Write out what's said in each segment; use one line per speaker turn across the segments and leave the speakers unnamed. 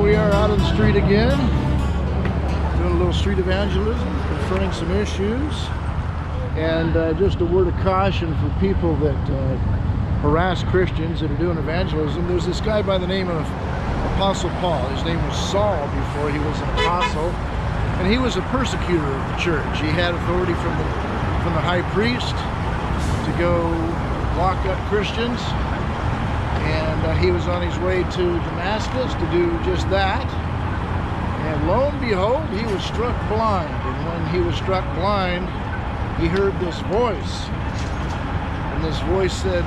we are out on the street again, doing a little street evangelism, confronting some issues, and just a word of caution for people that harass Christians that are doing evangelism. There's this guy by the name of Apostle Paul. His name was Saul before he was an apostle, and he was a persecutor of the church. He had authority from the high priest to go lock up Christians, and he was on his way to Damascus to do just that. And lo and behold, he was struck blind. And when he was struck blind, he heard this voice. And this voice said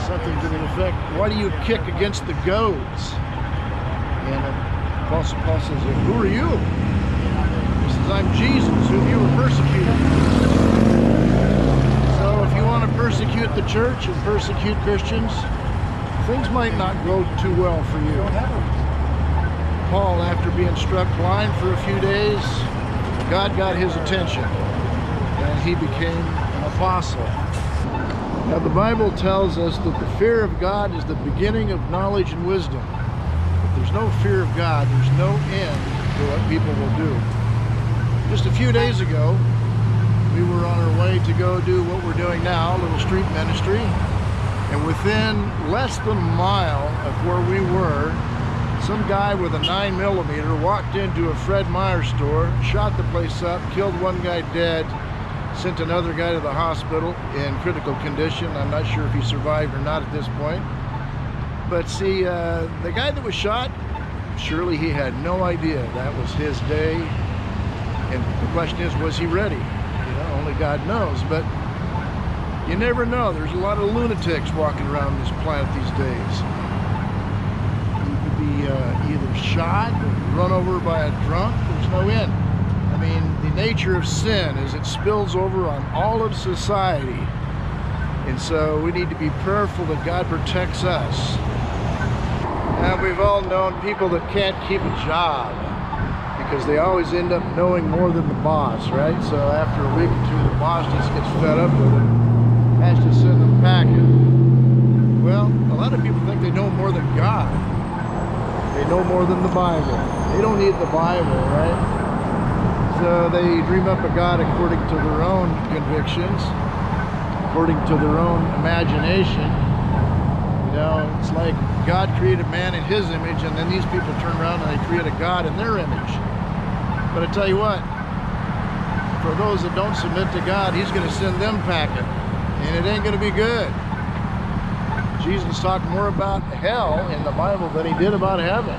something to the effect, "Why do you kick against the goads?" And Apostle Paul says, "Who are you?" He says, "I'm Jesus, whom you were persecuting." So if you want to persecute the church and persecute Christians, things might not go too well for you. Paul, after being struck blind for a few days, God got his attention, and he became an apostle. Now, the Bible tells us that the fear of God is the beginning of knowledge and wisdom. If there's no fear of God, there's no end to what people will do. Just a few days ago, we were on our way to go do what we're doing now, a little street ministry. And within less than a mile of where we were, some guy with a 9mm walked into a Fred Meyer store, shot the place up, killed one guy dead, sent another guy to the hospital in critical condition. I'm not sure if he survived or not at this point. But see, the guy that was shot, surely he had no idea that was his day. And the question is, was he ready? You know, only God knows. But you never know. There's a lot of lunatics walking around this planet these days. You could be either shot or run over by a drunk. There's no end. I mean, the nature of sin is it spills over on all of society. And so we need to be prayerful that God protects us. And we've all known people that can't keep a job because they always end up knowing more than the boss, right? So after a week or two, the boss just gets fed up with it, has to send them packing. Well, a lot of people think they know more than God. They know more than the Bible. They don't need the Bible, right? So they dream up a God according to their own convictions, according to their own imagination. You know, it's like God created man in his image, and then these people turn around and they create a God in their image. But I tell you what, for those that don't submit to God, he's going to send them packing, and it ain't going to be good. Jesus talked more about hell in the Bible than he did about heaven.